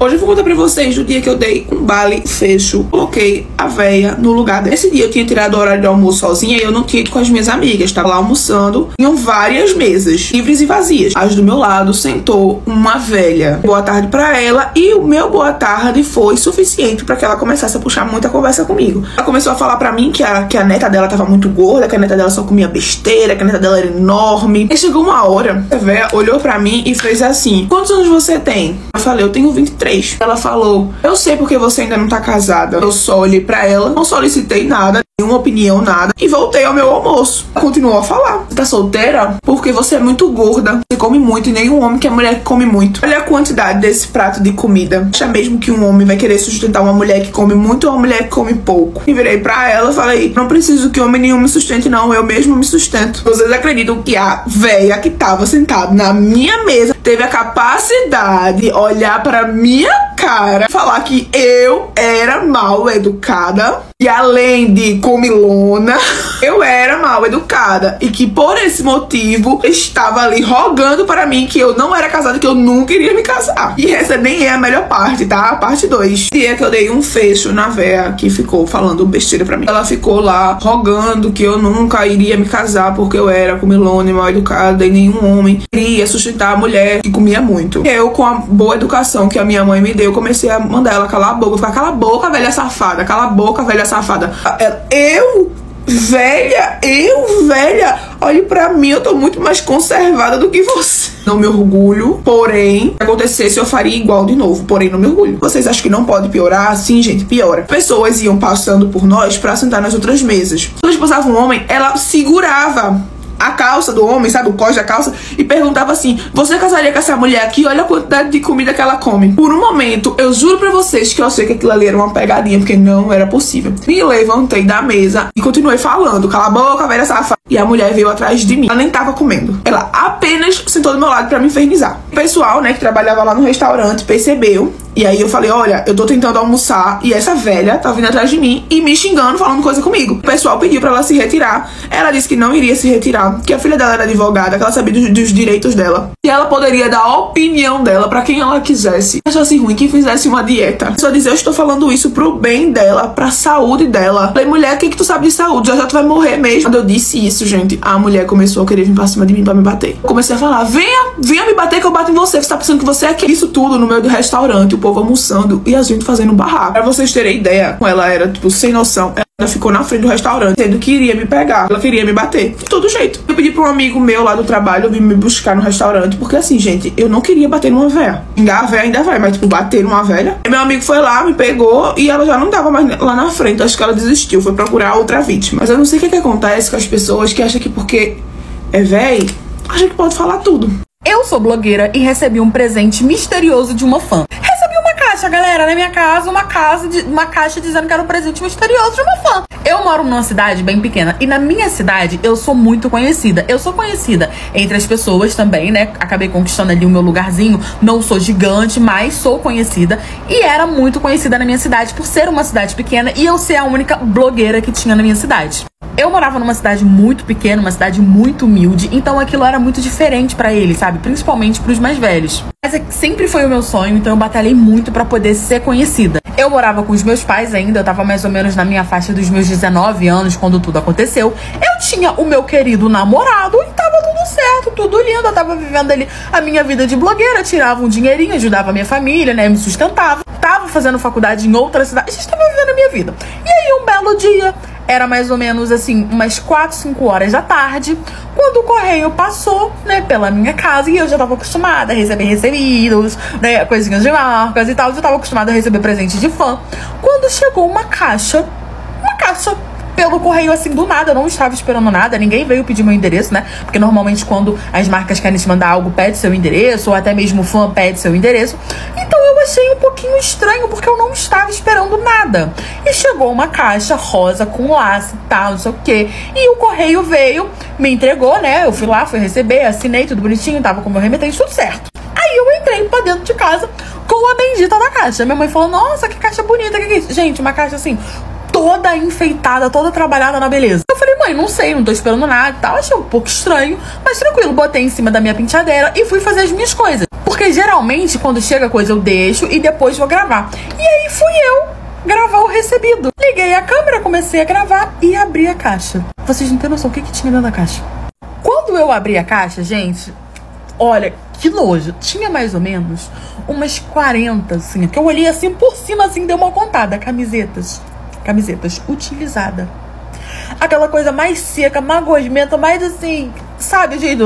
Hoje eu vou contar pra vocês do dia que eu dei um baile fecho. Coloquei a véia no lugar dela. Esse dia eu tinha tirado o horário de almoço sozinha e eu não tinha ido com as minhas amigas. Tava lá almoçando. Tinham várias mesas, livres e vazias. As do meu lado sentou uma velha. Boa tarde pra ela. E o meu boa tarde foi suficiente pra que ela começasse a puxar muita conversa comigo. Ela começou a falar pra mim que a neta dela tava muito gorda, que a neta dela só comia besteira, que a neta dela era enorme. E chegou uma hora, a véia olhou pra mim e fez assim: quantos anos você tem? Eu falei: eu tenho 23. Ela falou: eu sei porque você ainda não tá casada. Eu só olhei pra ela, não solicitei nada, nenhuma opinião, nada, e voltei ao meu almoço. Ela continuou a falar: você tá solteira? Porque você é muito gorda, você come muito, e nenhum homem que é mulher que come muito. Olha a quantidade desse prato de comida. Acha mesmo que um homem vai querer sustentar uma mulher que come muito ou uma mulher que come pouco? E virei pra ela e falei: não preciso que homem nenhum me sustente, não, eu mesmo me sustento. Vocês acreditam que a véia que tava sentada na minha mesa teve a capacidade de olhar pra minha cara, falar que eu era mal educada e, além de comilona, eu era mal educada, e que por esse motivo estava ali rogando para mim que eu não era casada, que eu nunca iria me casar. E essa nem é a melhor parte, tá? A parte 2. Dia que eu dei um fecho na véia que ficou falando besteira pra mim. Ela ficou lá rogando que eu nunca iria me casar porque eu era comilona e mal educada e nenhum homem iria sustentar a mulher que comia muito. Eu, com a boa educação que a minha mãe me deu, comecei a mandar ela calar a boca. Ficar: cala a boca, velha safada, cala a boca, velha safada. Eu, velha, olhe pra mim, eu tô muito mais conservada do que você. Não me orgulho, porém, se acontecesse eu faria igual de novo, porém não me orgulho. Vocês acham que não pode piorar? Sim, gente, piora. Pessoas iam passando por nós pra sentar nas outras mesas. Quando passava um homem, ela segurava a calça do homem, sabe, o cós da calça, e perguntava assim: você casaria com essa mulher aqui? Olha a quantidade de comida que ela come. Por um momento, eu juro pra vocês que eu achei que aquilo ali era uma pegadinha, porque não era possível. Me levantei da mesa e continuei falando: cala a boca, velha safada. E a mulher veio atrás de mim. Ela nem tava comendo, ela apenas sentou do meu lado pra me infernizar. O pessoal, né, que trabalhava lá no restaurante percebeu. E aí eu falei: olha, eu tô tentando almoçar e essa velha tá vindo atrás de mim e me xingando, falando coisa comigo. O pessoal pediu pra ela se retirar. Ela disse que não iria se retirar, que a filha dela era advogada, que ela sabia dos direitos dela, e ela poderia dar a opinião dela pra quem ela quisesse. Achasse ruim que fizesse uma dieta. Só dizer: eu estou falando isso pro bem dela, pra saúde dela. Falei: mulher, o que tu sabe de saúde? Já tu vai morrer mesmo. Quando eu disse isso, gente, a mulher começou a querer vir pra cima de mim pra me bater. Eu comecei a falar: venha me bater que eu bato em você. Você tá pensando que você é quem? Isso tudo no meio do restaurante, o povo almoçando e a gente fazendo barraco. Pra vocês terem ideia, ela era, tipo, sem noção. Ela ficou na frente do restaurante, dizendo que iria me pegar. Ela queria me bater de todo jeito. Eu pedi pra um amigo meu lá do trabalho vir me buscar no restaurante, porque assim, gente, eu não queria bater numa véia. Xingar a véia ainda vai, mas tipo, bater numa velha. Aí meu amigo foi lá, me pegou e ela já não tava mais lá na frente. Acho que ela desistiu, foi procurar outra vítima. Mas eu não sei o que acontece com as pessoas que acham que porque é véi, acham que pode falar tudo. Eu sou blogueira e recebi um presente misterioso de uma fã. Caixa, galera, na minha casa, uma caixa dizendo que era um presente misterioso de uma fã. Eu moro numa cidade bem pequena e na minha cidade eu sou muito conhecida. Eu sou conhecida entre as pessoas também, né? Acabei conquistando ali o meu lugarzinho. Não sou gigante, mas sou conhecida. E era muito conhecida na minha cidade por ser uma cidade pequena e eu ser a única blogueira que tinha na minha cidade. Eu morava numa cidade muito pequena, uma cidade muito humilde, então aquilo era muito diferente pra eles, sabe? Principalmente pros mais velhos. Mas sempre foi o meu sonho, então eu batalhei muito pra poder ser conhecida. Eu morava com os meus pais ainda, eu tava mais ou menos na minha faixa dos meus 19 anos quando tudo aconteceu. Eu tinha o meu querido namorado e tava tudo certo, tudo lindo. Eu tava vivendo ali a minha vida de blogueira, tirava um dinheirinho, ajudava a minha família, né? Me sustentava. Tava fazendo faculdade em outra cidade, a gente tava vivendo a minha vida. E aí um belo dia, era mais ou menos assim, umas 4, 5 horas da tarde, quando o correio passou, né, pela minha casa, e eu já tava acostumada a receber recebidos, né, coisinhas de marcas e tal, eu já tava acostumada a receber presente de fã. Quando chegou uma caixa pelo correio, assim, do nada, eu não estava esperando nada, ninguém veio pedir meu endereço, né, porque normalmente quando as marcas querem te mandar algo, pede seu endereço, ou até mesmo o fã pede seu endereço. Então eu achei um pouquinho estranho, porque eu não estava esperando nada. E chegou uma caixa rosa com laço e tal, não sei o quê, e o correio veio, me entregou, né, eu fui lá, fui receber, assinei, tudo bonitinho, tava com o meu remetente, tudo certo. Aí eu entrei pra dentro de casa com a bendita da caixa. Minha mãe falou: nossa, que caixa bonita, que é isso? Gente, uma caixa assim, toda enfeitada, toda trabalhada na beleza. Eu falei: mãe, não sei, não tô esperando nada e tal. Achei um pouco estranho, mas tranquilo. Botei em cima da minha penteadeira e fui fazer as minhas coisas. Porque Porque geralmente quando chega coisa eu deixo e depois vou gravar. E aí fui eu gravar o recebido. Liguei a câmera, comecei a gravar e abri a caixa. Vocês não têm noção o que tinha dentro da caixa. Quando eu abri a caixa, gente, olha, que nojo. Tinha mais ou menos umas 40, assim, que eu olhei assim por cima, assim, deu uma contada. Camisetas utilizadas. Aquela coisa mais seca, mais gosmenta, mais assim, sabe, jeito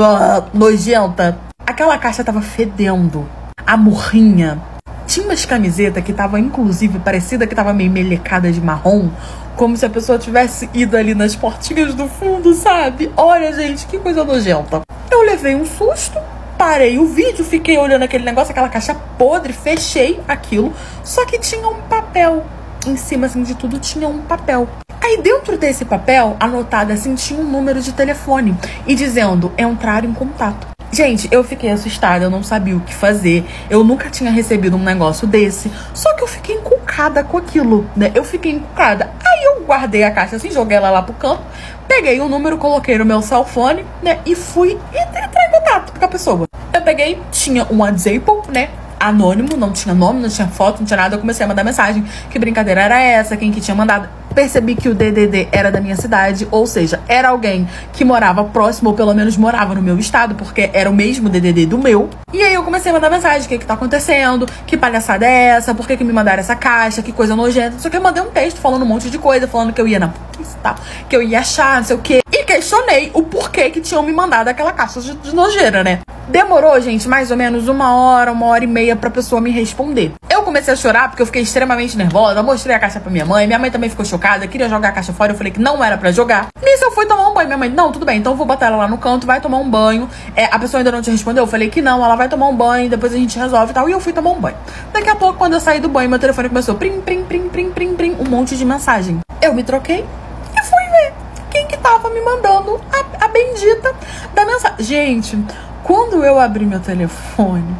nojenta. Aquela caixa tava fedendo. A murrinha. Tinha umas camisetas que tava, inclusive, parecida que tava meio melecada de marrom. Como se a pessoa tivesse ido ali nas portinhas do fundo, sabe? Olha, gente, que coisa nojenta. Eu levei um susto, parei o vídeo, fiquei olhando aquele negócio, aquela caixa podre, fechei aquilo. Só que tinha um papel. Em cima, assim, de tudo, tinha um papel. Aí, dentro desse papel, anotado assim, tinha um número de telefone. E dizendo, entrar em contato. Gente, eu fiquei assustada, eu não sabia o que fazer. Eu nunca tinha recebido um negócio desse. Só que eu fiquei encucada com aquilo, né? Eu fiquei encucada. Aí eu guardei a caixa assim, joguei ela lá pro canto. Peguei o número, coloquei no meu cell phone, né? E fui entrar em contato com a pessoa. Eu peguei, tinha um WhatsApp, né? Anônimo, não tinha nome, não tinha foto, não tinha nada. Eu comecei a mandar mensagem. Que brincadeira era essa? Quem que tinha mandado? Percebi que o DDD era da minha cidade, ou seja, era alguém que morava próximo, ou pelo menos morava no meu estado, porque era o mesmo DDD do meu. E aí eu comecei a mandar mensagem, o que tá acontecendo, que palhaçada é essa, por que me mandaram essa caixa, que coisa nojenta. Só que eu mandei um texto falando um monte de coisa, falando que eu ia na polícia e tal, que eu ia achar, não sei o quê. E questionei o porquê que tinham me mandado aquela caixa de nojeira, né? Demorou, gente, mais ou menos 1h e meia pra pessoa me responder. Eu comecei a chorar porque eu fiquei extremamente nervosa, mostrei a caixa pra minha mãe também ficou chocada, queria jogar a caixa fora, eu falei que não era pra jogar. Nisso eu fui tomar um banho, minha mãe, não, tudo bem, então eu vou botar ela lá no canto, vai tomar um banho. A pessoa ainda não te respondeu, eu falei que não, ela vai tomar um banho, depois a gente resolve e tal, e eu fui tomar um banho. Daqui a pouco, quando eu saí do banho, meu telefone começou prim, prim, prim, prim, prim, prim, um monte de mensagem. Eu me troquei e fui ver quem que tava me mandando a bendita da mensagem. Gente, quando eu abri meu telefone,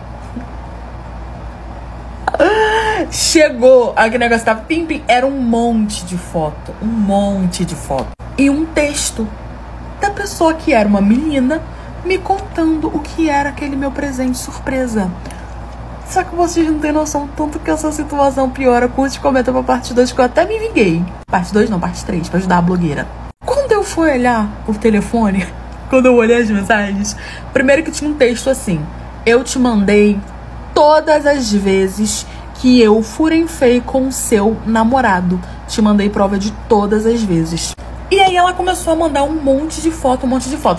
chegou, aquele negócio tava pim, pim, era um monte de foto, e um texto da pessoa que era uma menina me contando o que era aquele meu presente surpresa. Só que vocês não têm noção tanto que essa situação piora. Curte e comenta pra parte 2 que eu até me vinguei. Parte 2 não, parte 3, pra ajudar a blogueira. Quando eu fui olhar o telefone, quando eu olhei as mensagens, primeiro que tinha um texto assim: eu te mandei todas as vezes que eu furenfei com o seu namorado. Te mandei prova de todas as vezes. E aí ela começou a mandar um monte de foto.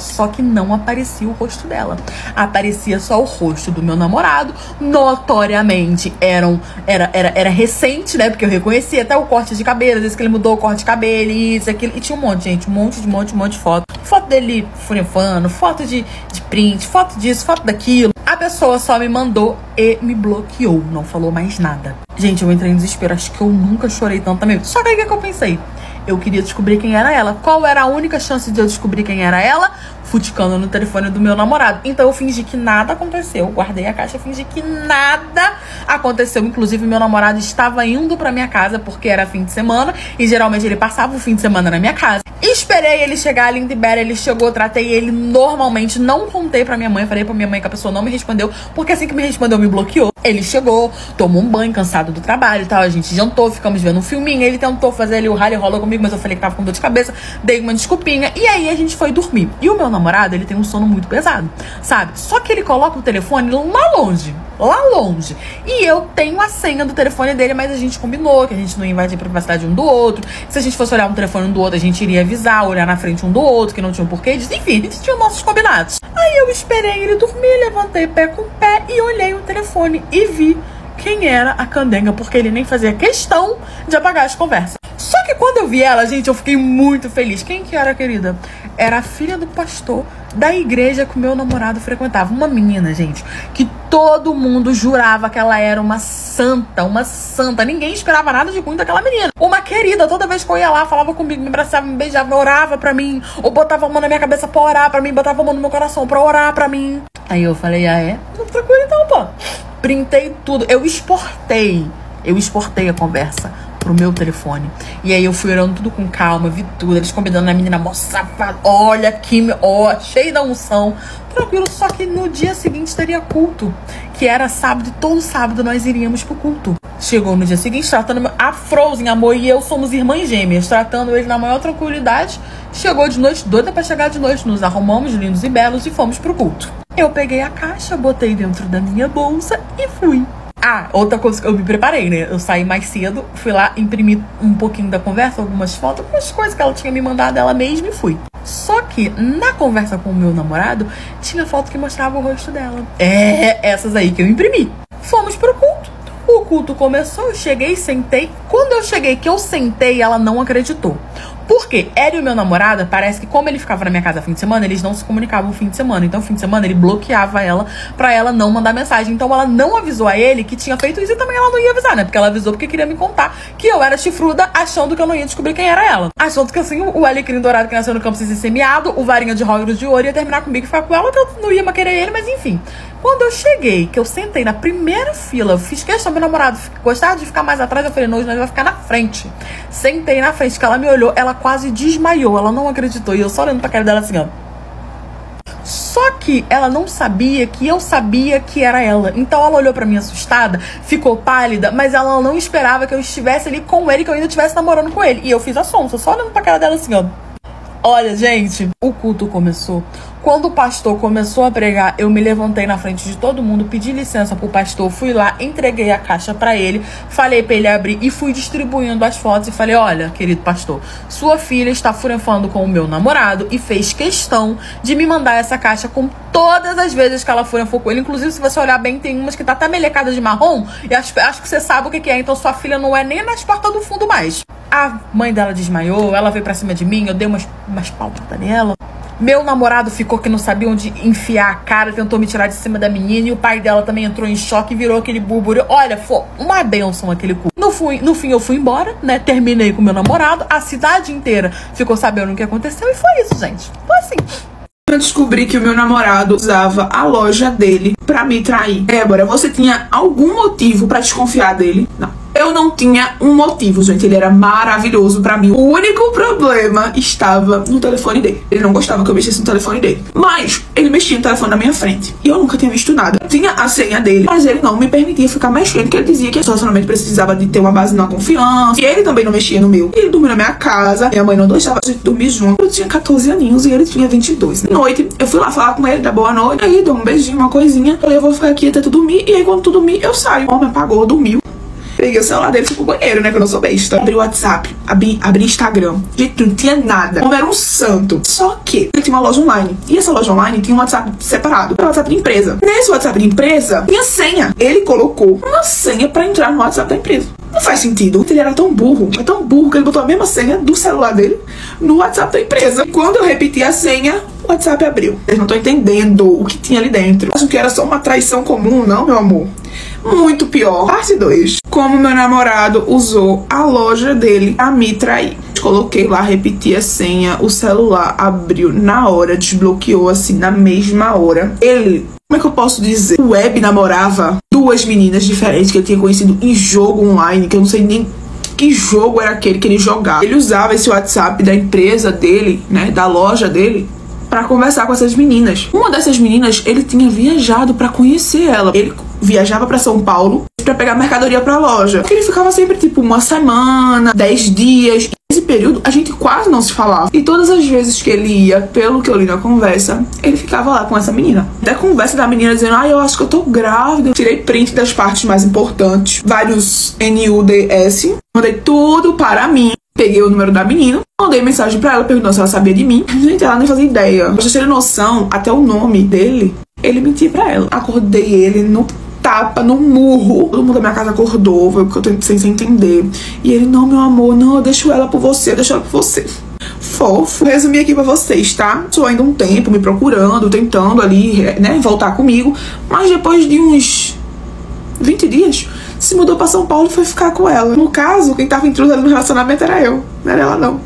Só que não aparecia o rosto dela. Aparecia só o rosto do meu namorado. Notoriamente era recente, né? Porque eu reconhecia até o corte de cabelo. Às vezes que ele mudou o corte de cabelo, isso, aquilo. E tinha um monte, gente. Um monte de foto. Foto dele furefando, foto de print, foto disso, foto daquilo. A pessoa só me mandou e me bloqueou. Não falou mais nada. Gente, eu entrei em desespero. Acho que eu nunca chorei tanto também. Só que aí o que eu pensei? Eu queria descobrir quem era ela. Qual era a única chance de eu descobrir quem era ela? Futicando no telefone do meu namorado. Então eu fingi que nada aconteceu. Guardei a caixa, fingi que nada aconteceu. Inclusive, meu namorado estava indo pra minha casa porque era fim de semana. E geralmente ele passava o fim de semana na minha casa. Esperei ele chegar ali em Tibéria. Ele chegou, tratei ele normalmente. Não contei pra minha mãe. Falei pra minha mãe que a pessoa não me respondeu. Porque assim que me respondeu, me bloqueou. Ele chegou, tomou um banho, cansado do trabalho e tal. A gente jantou, ficamos vendo um filminho. Ele tentou fazer ali o rally rolou comigo, mas eu falei que tava com dor de cabeça. Dei uma desculpinha. E aí a gente foi dormir. E o meu namorado, ele tem um sono muito pesado, sabe? Só que ele coloca o telefone lá longe. E eu tenho a senha do telefone dele, mas a gente combinou que a gente não ia invadir a privacidade um do outro. Se a gente fosse olhar um telefone um do outro, a gente iria avisar, olhar na frente um do outro, que não tinha um porquê disso. Enfim, a gente tinha nossos combinados. Aí eu esperei ele dormir, levantei pé com pé e olhei o telefone e vi quem era a candenga, porque ele nem fazia questão de apagar as conversas. Só que quando eu vi ela, gente, eu fiquei muito feliz. Quem que era, querida? Era a filha do pastor da igreja que o meu namorado frequentava. Uma menina, gente, que todo mundo jurava que ela era uma santa, Ninguém esperava nada de ruim daquela menina. Uma querida, toda vez que eu ia lá, falava comigo, me abraçava, me beijava, orava pra mim, ou botava a mão na minha cabeça pra orar pra mim, botava a mão no meu coração pra orar pra mim. Aí eu falei, tranquilo então, pô. Printei tudo. Eu exportei a conversa pro meu telefone. E aí eu fui olhando tudo com calma, vi tudo, eles combinando a menina, moça, olha aqui, ó, cheio da unção, tranquilo. Só que no dia seguinte teria culto, que era sábado, e todo sábado nós iríamos pro culto. Chegou no dia seguinte, tratando a Frozen, amor, e eu somos irmãs gêmeas, tratando ele na maior tranquilidade. Chegou de noite, doida pra chegar de noite, nos arrumamos lindos e belos e fomos pro culto. Eu peguei a caixa, botei dentro da minha bolsa e fui. Ah, outra coisa que eu me preparei, né? Eu saí mais cedo, fui lá, imprimi um pouquinho da conversa, algumas fotos, algumas coisas que ela tinha me mandado ela mesma e fui. Só que na conversa com o meu namorado, tinha foto que mostrava o rosto dela. Essas aí que eu imprimi. Fomos pro culto. O culto começou, eu cheguei, sentei. Quando eu cheguei, que eu sentei, ela não acreditou. Por quê? Ela e o meu namorado, parece que como ele ficava na minha casa fim de semana, eles não se comunicavam fim de semana. Então, fim de semana, ele bloqueava ela pra ela não mandar mensagem. Então, ela não avisou a ele que tinha feito isso e também ela não ia avisar, né? Porque ela avisou porque queria me contar que eu era chifruda, achando que eu não ia descobrir quem era ela. Achando que, assim, o alecrim dourado que nasceu no campo ia ser semeado, o varinha de Hogwarts de ouro ia terminar comigo e ficar com ela, que eu não ia mais querer ele, mas enfim. Quando eu cheguei, que eu sentei na primeira fila, eu fiz questão, meu namorado gostava de ficar mais atrás, eu falei, não, nós vai ficar na frente. Sentei na frente, que ela me olhou, ela quase desmaiou, ela não acreditou, e eu só olhando pra cara dela assim, ó. Só que ela não sabia que eu sabia que era ela. Então ela olhou pra mim assustada, ficou pálida, mas ela não esperava que eu estivesse ali com ele, que eu ainda estivesse namorando com ele. E eu fiz a sonsa, só olhando pra cara dela assim, ó. Olha, gente, o culto começou. Quando o pastor começou a pregar, eu me levantei na frente de todo mundo, pedi licença pro pastor, fui lá, entreguei a caixa pra ele, falei pra ele abrir e fui distribuindo as fotos e falei, olha, querido pastor, sua filha está furenfando com o meu namorado e fez questão de me mandar essa caixa com todas as vezes que ela furenfou com ele. Inclusive, se você olhar bem, tem umas que tá até melecada de marrom e acho que você sabe o que é. Então sua filha não é nem nas portas do fundo mais. A mãe dela desmaiou, ela veio pra cima de mim, eu dei umas palpadas nela. Meu namorado ficou que não sabia onde enfiar a cara, tentou me tirar de cima da menina, e o pai dela também entrou em choque e virou aquele burburinho. Olha, foi uma bênção aquele cu. No fim, eu fui embora, né? Terminei com meu namorado, a cidade inteira ficou sabendo o que aconteceu e foi isso, gente. Foi assim. Eu descobri que o meu namorado usava a loja dele pra me trair. Débora, você tinha algum motivo pra desconfiar dele? Não. Eu não tinha um motivo, gente. Ele era maravilhoso pra mim. O único problema estava no telefone dele. Ele não gostava que eu mexesse no telefone dele. Mas ele mexia no telefone na minha frente. E eu nunca tinha visto nada. Tinha a senha dele, mas ele não me permitia ficar mexendo, porque ele dizia que o relacionamento precisava de ter uma base na confiança. E ele também não mexia no meu. Ele dormia na minha casa. Minha mãe não deixava a gente dormir junto. Eu tinha 14 aninhos e ele tinha 22. Na noite, eu fui lá falar com ele, dar boa noite. Aí, dou um beijinho, uma coisinha. Eu vou ficar aqui até tu dormir. E aí, quando tu dormir, eu saio. O homem apagou, dormiu. Peguei o celular dele e fui pro banheiro, né? Que eu não sou besta. Abri o WhatsApp, abri Instagram. Gente, não tinha nada. O homem era um santo. Só que ele tinha uma loja online. E essa loja online tinha um WhatsApp separado. Era o WhatsApp de empresa. Nesse WhatsApp de empresa, tinha senha. Ele colocou uma senha pra entrar no WhatsApp da empresa. Não faz sentido. Ele era tão burro. É tão burro que ele botou a mesma senha do celular dele no WhatsApp da empresa. Quando eu repeti a senha, o WhatsApp abriu. Eles não estão entendendo o que tinha ali dentro. Acham que era só uma traição comum, não, meu amor. Muito pior. Parte 2. Como meu namorado usou a loja dele a me trair. Coloquei lá, repeti a senha, o celular abriu na hora, desbloqueou assim, na mesma hora. Ele, como é que eu posso dizer? O web namorava duas meninas diferentes que eu tinha conhecido em jogo online, que eu não sei nem que jogo era aquele que ele jogava. Ele usava esse WhatsApp da empresa dele, né, da loja dele, pra conversar com essas meninas. Uma dessas meninas, ele tinha viajado pra conhecer ela. Ele viajava pra São Paulo pra pegar mercadoria pra loja. Ele ficava sempre, tipo, uma semana, 10 dias. Nesse período, a gente quase não se falava. E todas as vezes que ele ia, pelo que eu li na conversa, ele ficava lá com essa menina. Da conversa da menina dizendo, eu acho que eu tô grávida. Tirei print das partes mais importantes. Vários NUDS. Mandei tudo para mim. Peguei o número da menina, mandei mensagem pra ela, perguntando se ela sabia de mim. Gente, ela nem fazia ideia. Pra vocês terem noção, até o nome dele, ele mentia pra ela. Acordei ele no tapa, no murro. Todo mundo da minha casa acordou, foi o que eu tô sem entender. E ele, não, meu amor, não, eu deixo ela por você, eu deixo ela por você. Fofo. Resumi aqui pra vocês, tá? Sou ainda um tempo me procurando, tentando ali, né, voltar comigo. Mas depois de uns 20 dias, se mudou pra São Paulo e foi ficar com ela. No caso, quem tava intrusa ali no relacionamento era eu, não era ela não.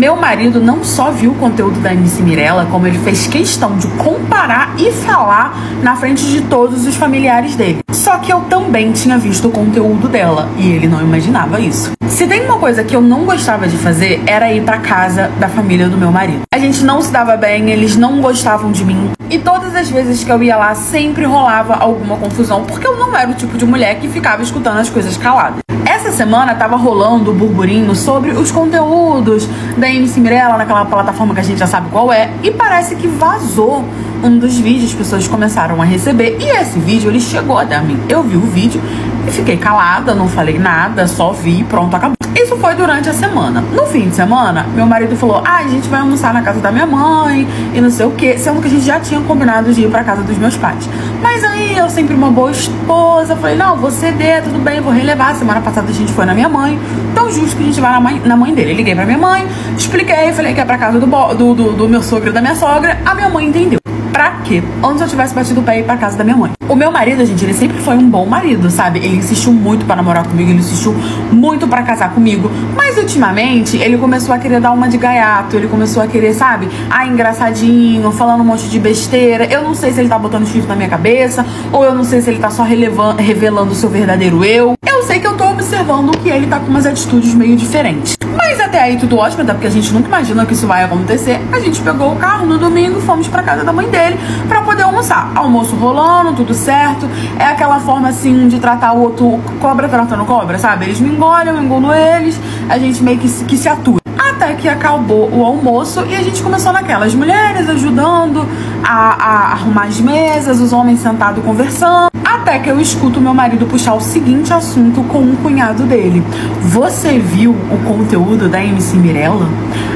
Meu marido não só viu o conteúdo da MC Mirella, como ele fez questão de comparar e falar na frente de todos os familiares dele. Só que eu também tinha visto o conteúdo dela e ele não imaginava isso. Se tem uma coisa que eu não gostava de fazer, era ir pra casa da família do meu marido. A gente não se dava bem, eles não gostavam de mim. E todas as vezes que eu ia lá, sempre rolava alguma confusão, porque eu não era o tipo de mulher que ficava escutando as coisas calada. Essa semana tava rolando o burburinho sobre os conteúdos da MC Mirella naquela plataforma que a gente já sabe qual é, e parece que vazou um dos vídeos, as pessoas começaram a receber, e esse vídeo ele chegou até mim. Eu vi o vídeo e fiquei calada, não falei nada, só vi e pronto, acabou. Isso foi durante a semana. No fim de semana, meu marido falou: a gente vai almoçar na casa da minha mãe e não sei o que, sendo que a gente já tinha combinado de ir pra casa dos meus pais. Mas aí eu, sempre uma boa esposa, falei: não, vou ceder, tudo bem, vou relevar. Semana passada a gente foi na minha mãe, então justo que a gente vai na mãe dele. Eu liguei pra minha mãe, expliquei, falei que é pra casa do meu sogro e da minha sogra. A minha mãe entendeu. Pra quê? Antes eu tivesse batido o pé e ir pra casa da minha mãe. O meu marido, gente, ele sempre foi um bom marido, sabe? Ele insistiu muito pra namorar comigo, ele insistiu muito pra casar comigo. Mas ultimamente, ele começou a querer dar uma de gaiato, ele começou a querer, sabe? Engraçadinho, falando um monte de besteira. Eu não sei se ele tá botando chifre na minha cabeça, ou eu não sei se ele tá só revelando o seu verdadeiro eu. Eu sei que eu tô observando que ele tá com umas atitudes meio diferentes. Mas até aí tudo ótimo, até porque a gente nunca imagina que isso vai acontecer. A gente pegou o carro no domingo, fomos pra casa da mãe dele pra poder almoçar. Almoço rolando, tudo certo. É aquela forma assim de tratar o outro, cobra tratando cobra, sabe? Eles me engolem, eu engulo eles, a gente meio que se atua. Até que acabou o almoço e a gente começou naquela, as mulheres ajudando a arrumar as mesas, os homens sentados conversando. Até que eu escuto meu marido puxar o seguinte assunto com um cunhado dele: você viu o conteúdo da MC Mirella?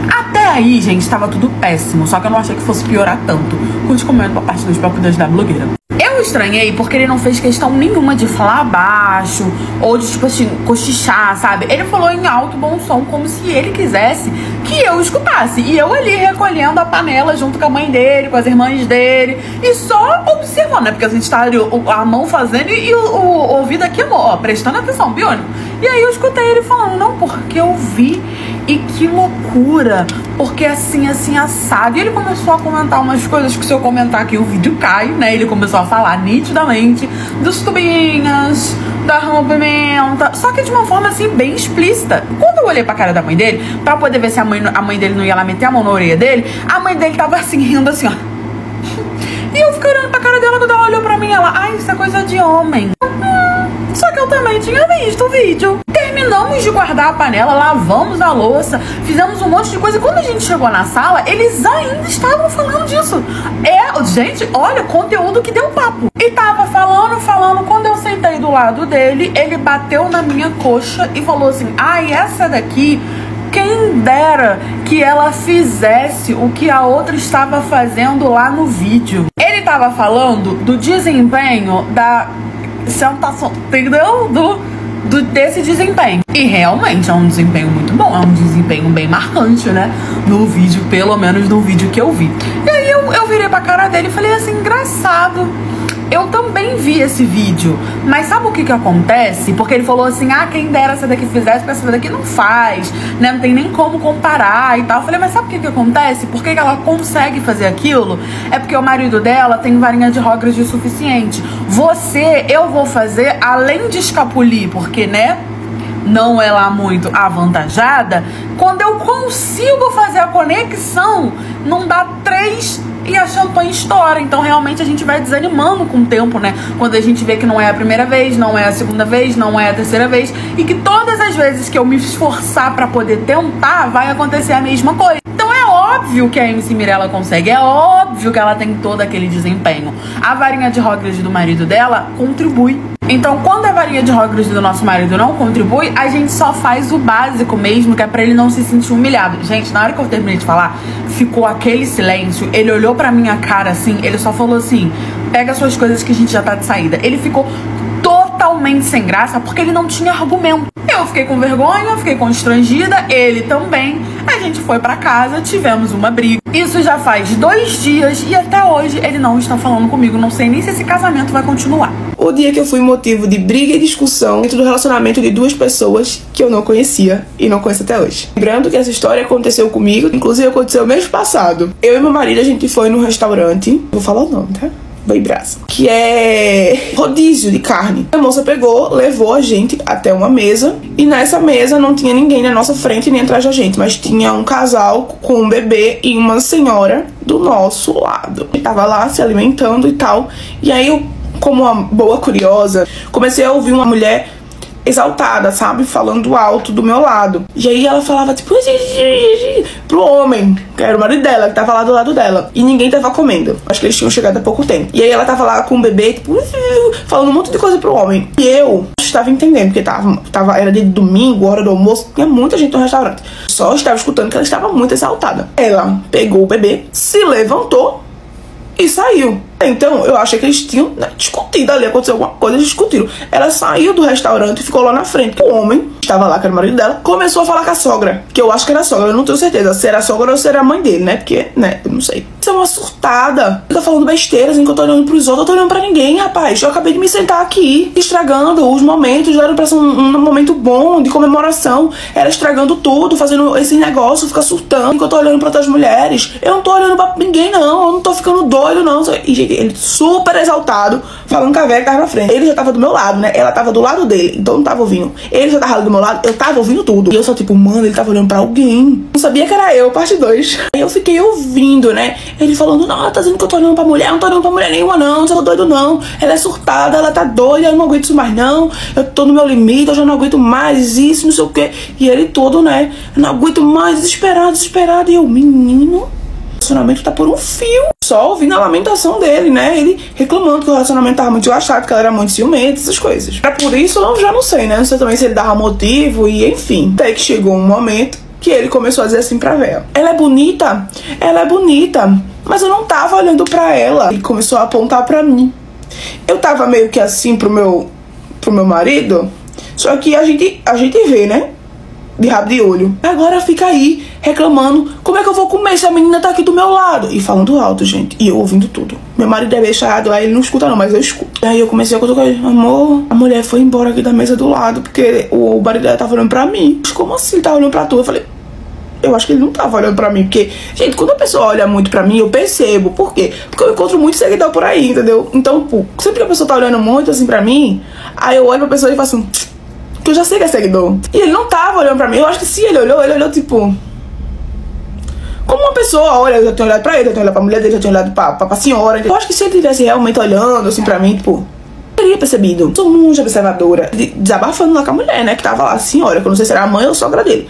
Até aí, gente, tava tudo péssimo, só que eu não achei que fosse piorar tanto. Curte, comenta pra parte dos papos da blogueira. Eu estranhei porque ele não fez questão nenhuma de falar baixo ou de, tipo assim, cochichar, sabe? Ele falou em alto bom som, como se ele quisesse que eu escutasse. E eu ali recolhendo a panela junto com a mãe dele, com as irmãs dele, e só observando, né? Porque a gente tá ali, a mão fazendo e o ouvido aqui, ó, prestando atenção, biônico. E aí eu escutei ele falando: não, porque eu vi e que loucura, porque assim, assado. E ele começou a comentar umas coisas que, se eu comentar aqui, o vídeo cai, né? Ele começou a falar nitidamente dos tubinhos, da rompimenta, só que de uma forma assim, bem explícita. Quando eu olhei pra cara da mãe dele, pra poder ver se a mãe dele não ia lá meter a mão na orelha dele, a mãe dele tava assim, rindo assim, ó. E eu fiquei olhando pra cara dela, quando ela olhou pra mim, ela: ai, isso é coisa de homem. Só que eu também tinha visto o vídeo. Terminamos de guardar a panela, lavamos a louça, fizemos um monte de coisa. E quando a gente chegou na sala, eles ainda estavam falando disso. Gente, olha, conteúdo que deu papo. E tava falando. Quando eu sentei do lado dele, ele bateu na minha coxa e falou assim: ai, essa daqui, quem dera que ela fizesse o que a outra estava fazendo lá no vídeo. Ele tava falando do desempenho da sentação, entendeu? Desse desempenho. E realmente é um desempenho muito bom, é um desempenho bem marcante, né? No vídeo, pelo menos no vídeo que eu vi. E aí eu virei pra cara dele e falei assim: engraçado, eu também vi esse vídeo, mas sabe o que acontece? Porque ele falou assim: ah, quem dera essa daqui fizesse, porque essa daqui não faz, né? Não tem nem como comparar e tal. Eu falei: mas sabe o que acontece? Por que ela consegue fazer aquilo? É porque o marido dela tem varinha de Hogwarts o suficiente. Eu vou fazer além de escapulir, porque, né, não é lá muito avantajada. Quando eu consigo fazer a conexão, não dá 3 e a champanhe estoura. Então realmente a gente vai desanimando com o tempo, né? Quando a gente vê que não é a primeira vez, não é a segunda vez, não é a terceira vez, e que todas as vezes que eu me esforçar pra poder tentar, vai acontecer a mesma coisa. Então é óbvio que a MC Mirella consegue, é óbvio que ela tem todo aquele desempenho. A varinha de Hogwarts do marido dela contribui. Então, quando a varinha de Hogwarts do nosso marido não contribui, a gente só faz o básico mesmo, que é pra ele não se sentir humilhado. Gente, na hora que eu terminei de falar, ficou aquele silêncio. Ele olhou pra minha cara assim, ele só falou assim: pega suas coisas que a gente já tá de saída. Ele ficou totalmente totalmente sem graça porque ele não tinha argumento. Eu fiquei com vergonha, fiquei constrangida, ele também. A gente foi pra casa, tivemos uma briga. Isso já faz 2 dias e até hoje ele não está falando comigo. Não sei nem se esse casamento vai continuar. O dia que eu fui motivo de briga e discussão dentro do relacionamento de 2 pessoas que eu não conhecia e não conheço até hoje. Lembrando que essa história aconteceu comigo, inclusive aconteceu mês passado. Eu e meu marido, a gente foi num restaurante, vou falar o nome, tá? Bem braço. Que é rodízio de carne. A moça pegou, levou a gente até uma mesa. E nessa mesa não tinha ninguém na nossa frente nem atrás da gente. Mas tinha um casal com um bebê e uma senhora do nosso lado. E tava lá se alimentando e tal. E aí eu, como uma boa curiosa, comecei a ouvir uma mulher exaltada, sabe? Falando alto do meu lado. E aí ela falava, tipo, pro homem, que era o marido dela, que tava lá do lado dela. E ninguém tava comendo. Acho que eles tinham chegado há pouco tempo. E aí ela tava lá com o bebê, tipo, falando um monte de coisa pro homem. E eu estava entendendo, porque era de domingo, hora do almoço, tinha muita gente no restaurante. Só estava escutando que ela estava muito exaltada. Ela pegou o bebê, se levantou e saiu. Então, eu achei que eles tinham, né, discutido ali, aconteceu alguma coisa, eles discutiram. Ela saiu do restaurante e ficou lá na frente. O homem, estava lá, que era o marido dela, começou a falar com a sogra, que eu acho que era a sogra, eu não tenho certeza se era a sogra ou se era a mãe dele, né, porque, né, eu não sei. Isso é uma surtada. Fica falando besteira, assim, que eu tô olhando pros outros, eu tô olhando pra ninguém, rapaz. Eu acabei de me sentar aqui, estragando os momentos, era pra ser um momento bom, de comemoração. Ela estragando tudo, fazendo esse negócio, fica surtando, que eu tô olhando pra outras mulheres. Eu não tô olhando pra ninguém, não, eu não tô ficando doido, não. E, gente, ele super exaltado, falando com a velha que tava na frente. Ele já tava do meu lado, né? Ela tava do lado dele, então não tava ouvindo. Ele já tava do meu lado, eu tava ouvindo tudo. E eu só tipo, mano, ele tava olhando pra alguém. Não sabia que era eu, parte 2. Aí eu fiquei ouvindo, né? Ele falando, não, ela tá dizendo que eu tô olhando pra mulher. Eu não tô olhando pra mulher nenhuma, não. Não tô doido, não. Ela é surtada, ela tá doida, eu não aguento isso mais, não. Eu tô no meu limite, eu já não aguento mais isso, não sei o quê. E ele todo, né? Eu não aguento mais, desesperado. E eu, menino, o relacionamento tá por um fio. Só ouvindo a lamentação dele, né? Ele reclamando que o relacionamento tava muito achado, que ela era muito ciumenta, essas coisas. Pra por isso, eu já não sei, né? Não sei também se ele dava motivo e enfim. Até que chegou um momento que ele começou a dizer assim pra véia: ela é bonita? Ela é bonita. Mas eu não tava olhando pra ela. Ele começou a apontar pra mim. Eu tava meio que assim pro meu marido. Só que a gente vê, né? De rabo de olho. Agora fica aí reclamando, como é que eu vou comer se a menina tá aqui do meu lado? E falando alto, gente. E eu ouvindo tudo. Meu marido é deixado, aí ele não escuta não, mas eu escuto. Aí eu comecei a cutucar ele: amor, a mulher foi embora aqui da mesa do lado, porque o marido dela tava olhando pra mim. Mas como assim ele tava olhando pra tu? Eu falei, eu acho que ele não tava olhando pra mim, porque, gente, quando a pessoa olha muito pra mim, eu percebo. Por quê? Porque eu encontro muito seguidor por aí, entendeu? Então, pô, sempre que a pessoa tá olhando muito assim pra mim, aí eu olho pra pessoa e faço assim, que eu já sei que é seguidor. E ele não tava olhando pra mim. Eu acho que se ele olhou tipo, como uma pessoa olha. Eu já tinha olhado pra ele, já tinha olhado pra mulher dele, já tinha olhado pra senhora. Eu acho que se ele tivesse realmente olhando assim pra mim, tipo, eu teria percebido. Sou muito observadora, desabafando lá com a mulher, né, que tava lá, a senhora, que eu não sei se era a mãe ou a sogra dele.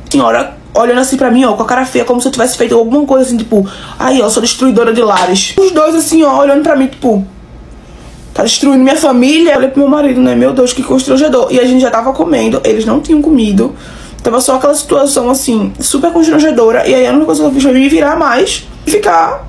Senhora olhando assim pra mim, ó, com a cara feia, como se eu tivesse feito alguma coisa assim, tipo, aí, ó, sou destruidora de lares. Os dois assim, ó, olhando pra mim, tipo, tá destruindo minha família. Eu falei pro meu marido, né, meu Deus, que constrangedor. E a gente já tava comendo, eles não tinham comido. Tava só aquela situação, assim, super constrangedora. E aí a única coisa que eu fiz foi me virar mais e ficar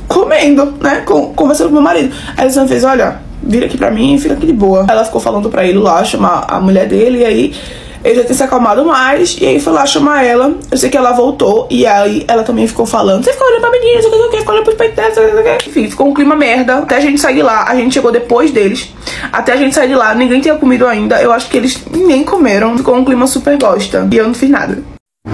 comendo, né, conversando com meu marido. Aí ele fez, olha, vira aqui pra mim e fica aqui de boa. Ela ficou falando pra ele lá, chamar a mulher dele, e aí ele já tinha se acalmado mais. E aí foi lá chamar ela. Eu sei que ela voltou. E aí ela também ficou falando, você ficou olhando pra menina, você ficou olhando pros peitos dela. Enfim, ficou um clima merda. Até a gente sair de lá. A gente chegou depois deles. Até a gente sair de lá, ninguém tinha comido ainda. Eu acho que eles nem comeram. Ficou um clima super bosta. E eu não fiz nada.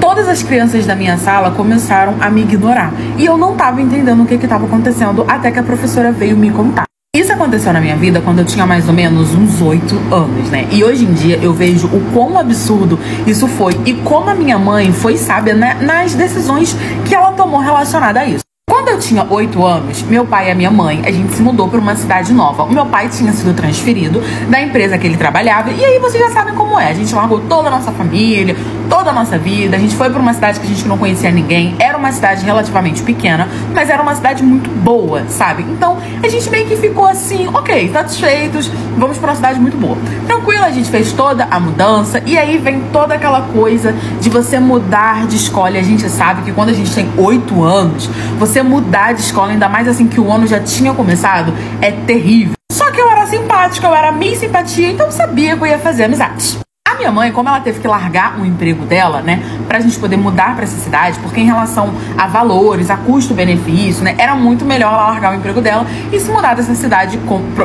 Todas as crianças da minha sala começaram a me ignorar. E eu não tava entendendo o que tava acontecendo, até que a professora veio me contar. Isso aconteceu na minha vida quando eu tinha mais ou menos uns 8 anos, né? E hoje em dia eu vejo o quão absurdo isso foi e como a minha mãe foi sábia, né, nas decisões que ela tomou relacionada a isso. Quando eu tinha 8 anos, meu pai e a minha mãe, a gente se mudou para uma cidade nova. O meu pai tinha sido transferido da empresa que ele trabalhava. E aí vocês já sabem como é. A gente largou toda a nossa família, toda a nossa vida. A gente foi para uma cidade que a gente não conhecia ninguém. Era uma cidade relativamente pequena, mas era uma cidade muito boa, sabe? Então a gente meio que ficou assim, ok, satisfeitos, vamos para uma cidade muito boa. Tranquilo, a gente fez toda a mudança. E aí vem toda aquela coisa de você mudar de escola. E a gente sabe que quando a gente tem 8 anos, você mudar de escola, ainda mais assim que o ano já tinha começado, é terrível. Só que eu era simpática. simpática, eu era meio simpatia, então eu sabia que eu ia fazer amizades. A minha mãe, como ela teve que largar o emprego dela, né, pra gente poder mudar pra essa cidade, porque em relação a valores, a custo-benefício, né, era muito melhor ela largar o emprego dela e se mudar dessa cidade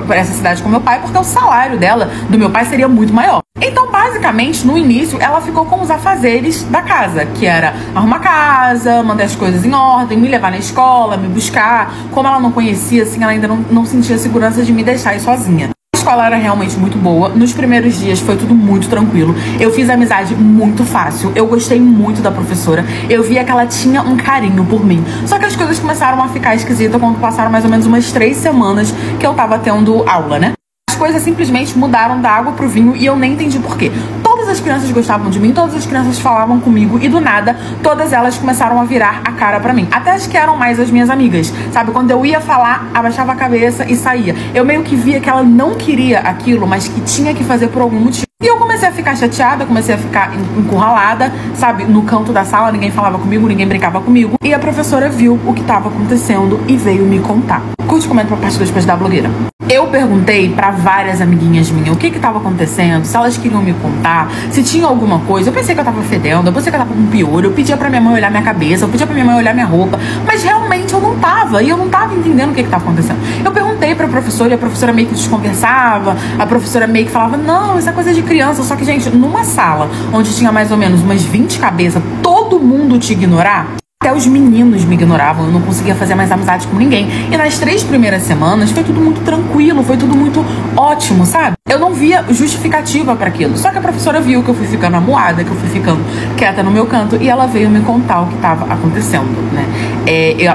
pra essa cidade com meu pai, porque o salário dela, do meu pai, seria muito maior. Então, basicamente, no início, ela ficou com os afazeres da casa, que era arrumar casa, manter as coisas em ordem, me levar na escola, me buscar. Como ela não conhecia, assim, ela ainda não sentia segurança de me deixar aí sozinha. A escola era realmente muito boa. Nos primeiros dias foi tudo muito tranquilo. Eu fiz amizade muito fácil. Eu gostei muito da professora. Eu via que ela tinha um carinho por mim. Só que as coisas começaram a ficar esquisitas quando passaram mais ou menos umas 3 semanas que eu tava tendo aula, né? As coisas simplesmente mudaram da água pro vinho e eu nem entendi por quê. Todas as crianças gostavam de mim, todas as crianças falavam comigo e do nada, todas elas começaram a virar a cara pra mim. Até as que eram mais as minhas amigas, sabe? Quando eu ia falar, abaixava a cabeça e saía. Eu meio que via que ela não queria aquilo, mas que tinha que fazer por algum motivo. E eu comecei a ficar chateada, comecei a ficar encurralada, sabe? No canto da sala, ninguém falava comigo, ninguém brincava comigo. E a professora viu o que estava acontecendo e veio me contar. Curte e comenta pra parte 2 pra ajudar a blogueira. Eu perguntei pra várias amiguinhas minhas o que tava acontecendo, se elas queriam me contar, se tinha alguma coisa. Eu pensei que eu tava fedendo, eu pensei que eu tava com piolho, eu pedia pra minha mãe olhar minha cabeça, eu pedia pra minha mãe olhar minha roupa, mas realmente eu não tava, e eu não tava entendendo o que tava acontecendo. Eu perguntei pra professora e a professora meio que desconversava, a professora meio que falava, não, isso é coisa de criança. Só que, gente, numa sala onde tinha mais ou menos umas 20 cabeças, todo mundo te ignorar. Até os meninos me ignoravam, eu não conseguia fazer mais amizade com ninguém. E nas 3 primeiras semanas foi tudo muito tranquilo, foi tudo muito ótimo, sabe? Eu não via justificativa pra aquilo. Só que a professora viu que eu fui ficando amuada, que eu fui ficando quieta no meu canto e ela veio me contar o que estava acontecendo, né?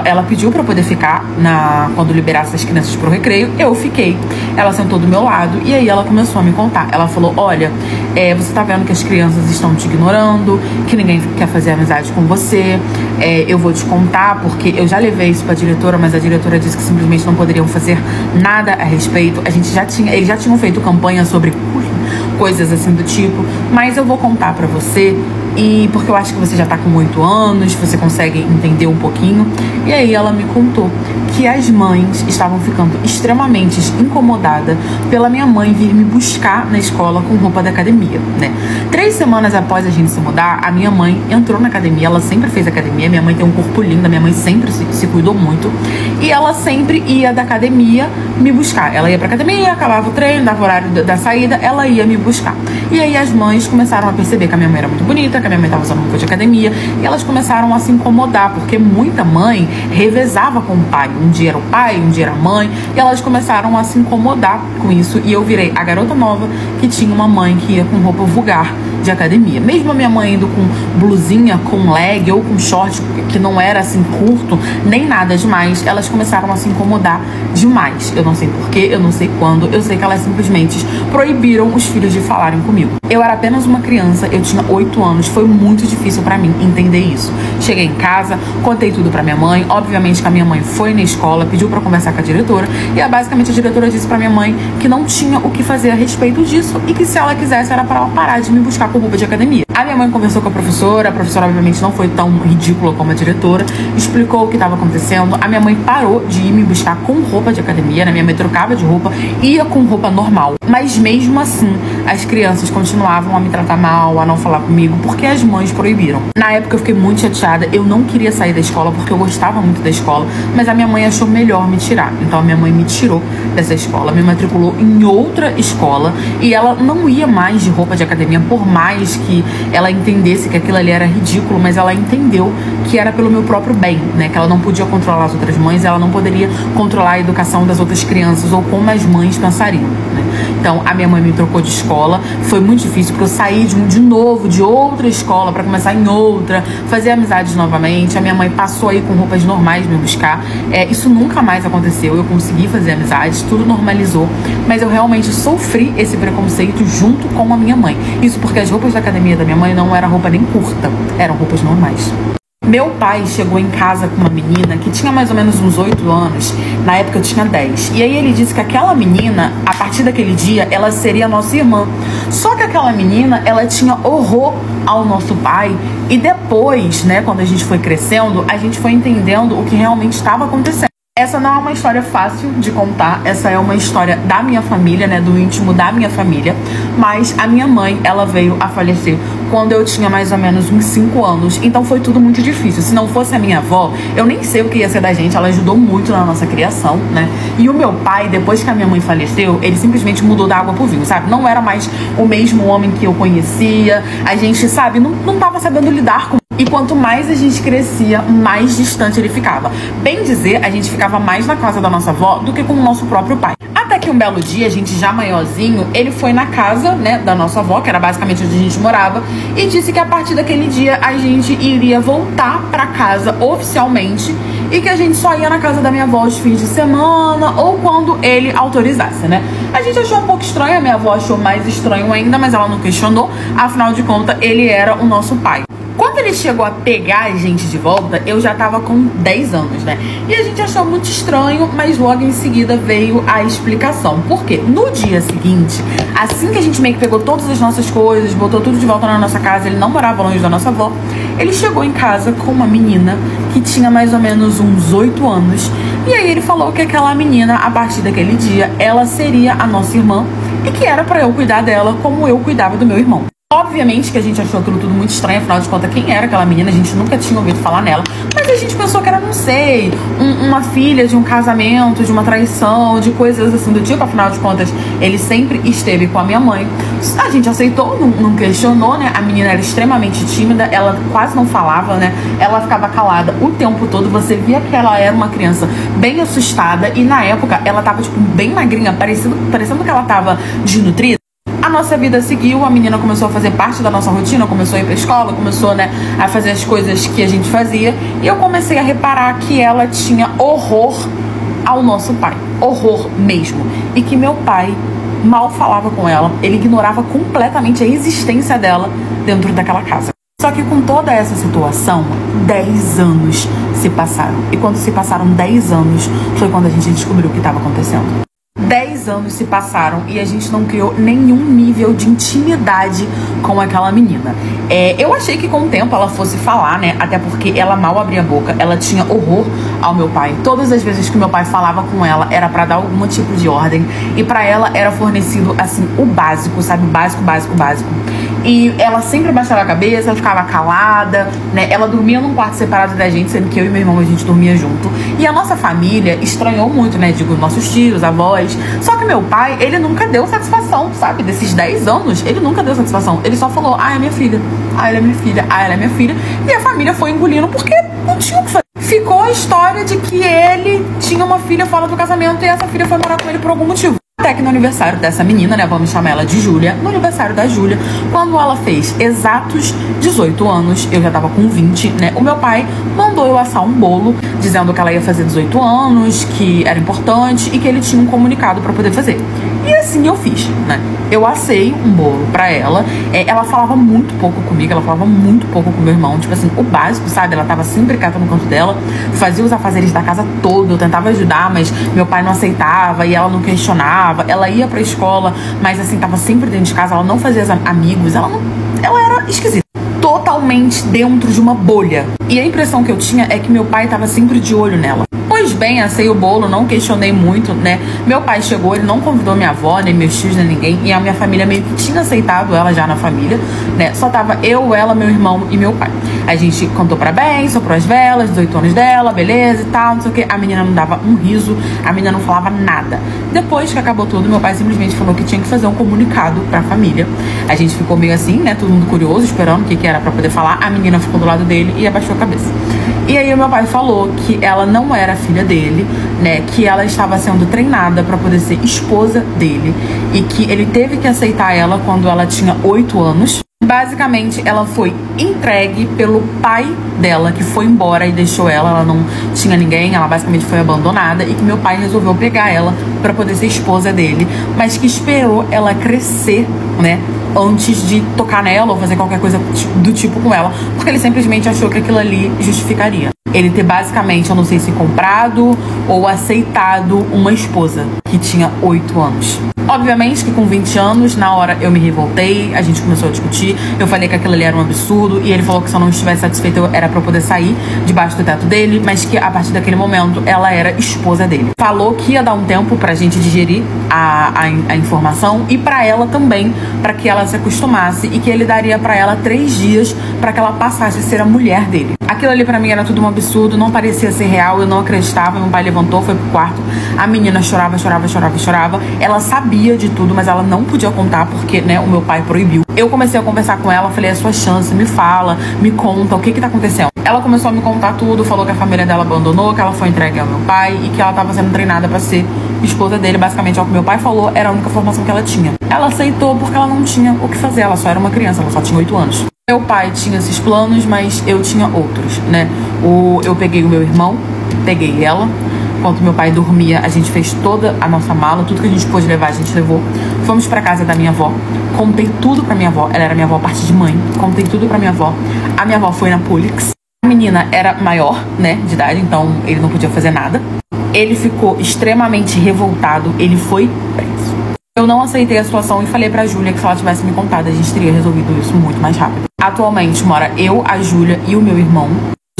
Ela pediu pra eu poder ficar quando liberasse as crianças pro recreio. Eu fiquei. Ela sentou do meu lado e aí ela começou a me contar. Ela falou, olha, você tá vendo que as crianças estão te ignorando, que ninguém quer fazer amizade com você. Eu vou te contar, porque eu já levei isso pra diretora, mas a diretora disse que simplesmente não poderiam fazer nada a respeito. Eles já tinham feito campanha sobre coisas assim do tipo, mas eu vou contar pra você, e porque eu acho que você já tá com 8 anos, você consegue entender um pouquinho. E aí ela me contou que as mães estavam ficando extremamente incomodadas pela minha mãe vir me buscar na escola com roupa da academia, né? 3 semanas após a gente se mudar, a minha mãe entrou na academia, ela sempre fez academia, minha mãe tem um corpo lindo, a minha mãe sempre se cuidou muito, e ela sempre ia da academia me buscar. Ela ia pra academia, acabava o treino, dava o horário da saída, ela ia me buscar. E aí as mães começaram a perceber que a minha mãe era muito bonita, que a minha mãe tava usando roupa de academia, e elas começaram a se incomodar, porque muita mãe revezava com o pai. Um dia era o pai, um dia era a mãe, e elas começaram a se incomodar com isso, e eu virei a garota nova que tinha uma mãe que ia com roupa vulgar de academia. Mesmo a minha mãe indo com blusinha, com leg ou com short que não era assim curto, nem nada demais, elas começaram a se incomodar demais. Eu não sei porquê, eu não sei quando, eu sei que elas simplesmente proibiram os filhos de falarem comigo. Eu era apenas uma criança, eu tinha 8 anos, foi muito difícil pra mim entender isso. Cheguei em casa, contei tudo pra minha mãe, obviamente que a minha mãe foi na escola, pediu pra conversar com a diretora, e basicamente a diretora disse pra minha mãe que não tinha o que fazer a respeito disso e que se ela quisesse era pra ela parar de me buscar com roupa de academia. A minha mãe conversou com a professora obviamente não foi tão ridícula como a diretora, explicou o que estava acontecendo. A minha mãe parou de ir me buscar com roupa de academia, né? Minha mãe trocava de roupa, ia com roupa normal, mas mesmo assim as crianças continuavam a me tratar mal, a não falar comigo, porque as mães proibiram. Na época eu fiquei muito chateada, eu não queria sair da escola porque eu gostava muito da escola, mas a minha mãe achou melhor me tirar, então a minha mãe me tirou dessa escola, me matriculou em outra escola e ela não ia mais de roupa de academia, por mais que ela entendesse que aquilo ali era ridículo, mas ela entendeu que era pelo meu próprio bem, né? Que ela não podia controlar as outras mães, ela não poderia controlar a educação das outras crianças ou como as mães pensariam, né? Então a minha mãe me trocou de escola, foi muito difícil porque eu saí de novo de outra escola pra começar em outra, fazer amizades novamente. A minha mãe passou aí com roupas normais me buscar, isso nunca mais aconteceu, eu consegui fazer amizades, tudo normalizou, mas eu realmente sofri esse preconceito junto com a minha mãe. Isso porque as roupas da academia da minha mãe não era roupa nem curta, eram roupas normais. Meu pai chegou em casa com uma menina que tinha mais ou menos uns 8 anos, na época eu tinha 10. E aí ele disse que aquela menina, a partir daquele dia, ela seria nossa irmã. Só que aquela menina, ela tinha horror ao nosso pai. E depois, né, quando a gente foi crescendo, a gente foi entendendo o que realmente estava acontecendo. Essa não é uma história fácil de contar, essa é uma história da minha família, né, do íntimo da minha família, mas a minha mãe, ela veio a falecer quando eu tinha mais ou menos uns 5 anos, então foi tudo muito difícil. Se não fosse a minha avó, eu nem sei o que ia ser da gente, ela ajudou muito na nossa criação, né, e o meu pai, depois que a minha mãe faleceu, ele simplesmente mudou da água pro vinho, sabe, não era mais o mesmo homem que eu conhecia, a gente, sabe, não tava sabendo lidar com. E quanto mais a gente crescia, mais distante ele ficava. Bem dizer, a gente ficava mais na casa da nossa avó do que com o nosso próprio pai. Até que um belo dia, a gente já maiorzinho, ele foi na casa, né, da nossa avó, que era basicamente onde a gente morava, e disse que a partir daquele dia a gente iria voltar pra casa oficialmente e que a gente só ia na casa da minha avó os fins de semana ou quando ele autorizasse, né? A gente achou um pouco estranho, a minha avó achou mais estranho ainda, mas ela não questionou, afinal de contas, ele era o nosso pai. Quando ele chegou a pegar a gente de volta, eu já tava com 10 anos, né? E a gente achou muito estranho, mas logo em seguida veio a explicação. Por quê? No dia seguinte, assim que a gente meio que pegou todas as nossas coisas, botou tudo de volta na nossa casa, ele não morava longe da nossa avó, ele chegou em casa com uma menina que tinha mais ou menos uns 8 anos. E aí ele falou que aquela menina, a partir daquele dia, ela seria a nossa irmã e que era pra eu cuidar dela como eu cuidava do meu irmão. Obviamente que a gente achou aquilo tudo muito estranho, afinal de contas, quem era aquela menina? A gente nunca tinha ouvido falar nela. Mas a gente pensou que era, não sei, uma filha de um casamento, de uma traição, de coisas assim do tipo. Afinal de contas, ele sempre esteve com a minha mãe. A gente aceitou, não questionou, né? A menina era extremamente tímida, ela quase não falava, né? Ela ficava calada o tempo todo. Você via que ela era uma criança bem assustada. E na época, ela tava, tipo, bem magrinha, parecendo que ela tava desnutrida. A nossa vida seguiu, a menina começou a fazer parte da nossa rotina, começou a ir pra escola, começou, né, a fazer as coisas que a gente fazia. E eu comecei a reparar que ela tinha horror ao nosso pai. Horror mesmo. E que meu pai mal falava com ela, ele ignorava completamente a existência dela dentro daquela casa. Só que com toda essa situação, 10 anos se passaram. E quando se passaram 10 anos, foi quando a gente descobriu o que estava acontecendo. 10 anos se passaram e a gente não criou nenhum nível de intimidade com aquela menina. Eu achei que com o tempo ela fosse falar, né? Até porque ela mal abria a boca, ela tinha horror ao meu pai. Todas as vezes que meu pai falava com ela era pra dar algum tipo de ordem e pra ela era fornecido, assim, o básico, sabe? O básico. E ela sempre abaixava a cabeça, ela ficava calada, né? Ela dormia num quarto separado da gente, sendo que eu e meu irmão a gente dormia junto. E a nossa família estranhou muito, né? Digo, nossos tios, avós. Só que meu pai, ele nunca deu satisfação, sabe? Desses 10 anos, ele nunca deu satisfação. Ele só falou, é minha filha. Ela é minha filha. Ela é minha filha. E a família foi engolindo porque não tinha o que fazer. Ficou a história de que ele tinha uma filha fora do casamento e essa filha foi morar com ele por algum motivo. Até que no aniversário dessa menina, né, vamos chamar ela de Júlia, no aniversário da Júlia, quando ela fez exatos 18 anos, eu já tava com 20, né, o meu pai mandou eu assar um bolo, dizendo que ela ia fazer 18 anos, que era importante e que ele tinha um comunicado pra poder fazer. E assim eu fiz, né, eu assei um bolo pra ela, ela falava muito pouco comigo, ela falava muito pouco com meu irmão, tipo assim, o básico, sabe, ela tava sempre quieta no canto dela, fazia os afazeres da casa todo, eu tentava ajudar, mas meu pai não aceitava e ela não questionava. Ela ia pra escola, mas assim, tava sempre dentro de casa, ela não fazia amigos, ela era esquisita. Totalmente dentro de uma bolha. E a impressão que eu tinha é que meu pai tava sempre de olho nela. Pois bem, assei o bolo, não questionei muito, né? Meu pai chegou, ele não convidou minha avó, nem meus tios, nem ninguém. E a minha família meio que tinha aceitado ela já na família, né? Só tava eu, ela, meu irmão e meu pai. A gente cantou parabéns, soprou as velas, 18 anos dela, beleza e tal, não sei o que. A menina não dava um riso, a menina não falava nada. Depois que acabou tudo, meu pai simplesmente falou que tinha que fazer um comunicado pra família. A gente ficou meio assim, né? Todo mundo curioso, esperando o que era pra poder falar. A menina ficou do lado dele e abaixou a cabeça. E aí o meu pai falou que ela não era filha dele, né, que ela estava sendo treinada para poder ser esposa dele e que ele teve que aceitar ela quando ela tinha 8 anos. Basicamente, ela foi entregue pelo pai dela, que foi embora e deixou ela não tinha ninguém, ela basicamente foi abandonada e que meu pai resolveu pegar ela para poder ser esposa dele, mas que esperou ela crescer né? Antes de tocar nela ou fazer qualquer coisa do tipo com ela, porque ele simplesmente achou que aquilo ali justificaria ele ter basicamente, eu não sei se comprado ou aceitado uma esposa que tinha 8 anos. Obviamente que com 20 anos, na hora eu me revoltei, a gente começou a discutir, eu falei que aquilo ali era um absurdo e ele falou que se eu não estivesse satisfeito era pra eu poder sair debaixo do teto dele, mas que a partir daquele momento ela era esposa dele. Falou que ia dar um tempo pra gente digerir a informação e pra ela também, pra que ela se acostumasse e que ele daria pra ela 3 dias pra que ela passasse a ser a mulher dele. Aquilo ali pra mim era tudo um absurdo, não parecia ser real, eu não acreditava. Meu pai levantou, foi pro quarto, a menina chorava, ela sabia de tudo, mas ela não podia contar porque, né, o meu pai proibiu. Eu comecei a conversar com ela, falei, é sua chance, me fala, me conta, o que tá acontecendo? Ela começou a me contar tudo, falou que a família dela abandonou, que ela foi entregue ao meu pai e que ela tava sendo treinada pra ser esposa dele, basicamente é o que meu pai falou, era a única formação que ela tinha. Ela aceitou porque ela não tinha o que fazer, ela só era uma criança, ela só tinha 8 anos. Meu pai tinha esses planos, mas eu tinha outros, né? Eu peguei o meu irmão, peguei ela. Enquanto meu pai dormia, a gente fez toda a nossa mala, tudo que a gente pôde levar, a gente levou. Fomos pra casa da minha avó, contei tudo pra minha avó. Ela era minha avó a parte de mãe, contei tudo pra minha avó. A minha avó foi na Polix. A menina era maior, né, de idade, então ele não podia fazer nada. Ele ficou extremamente revoltado, ele foi preso. Eu não aceitei a situação e falei pra Júlia que se ela tivesse me contado, a gente teria resolvido isso muito mais rápido. Atualmente mora eu, a Júlia e o meu irmão.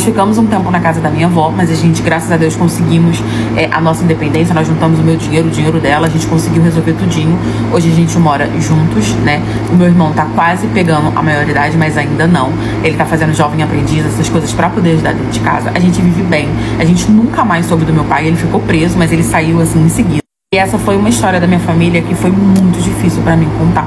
Ficamos um tempo na casa da minha avó, mas a gente, graças a Deus, conseguimos a nossa independência. Nós juntamos o meu dinheiro, o dinheiro dela, a gente conseguiu resolver tudinho. Hoje a gente mora juntos, né? O meu irmão tá quase pegando a maioridade, mas ainda não. Ele tá fazendo jovem aprendiz, essas coisas pra poder ajudar dentro de casa. A gente vive bem. A gente nunca mais soube do meu pai, ele ficou preso, mas ele saiu assim em seguida. E essa foi uma história da minha família que foi muito difícil pra mim contar.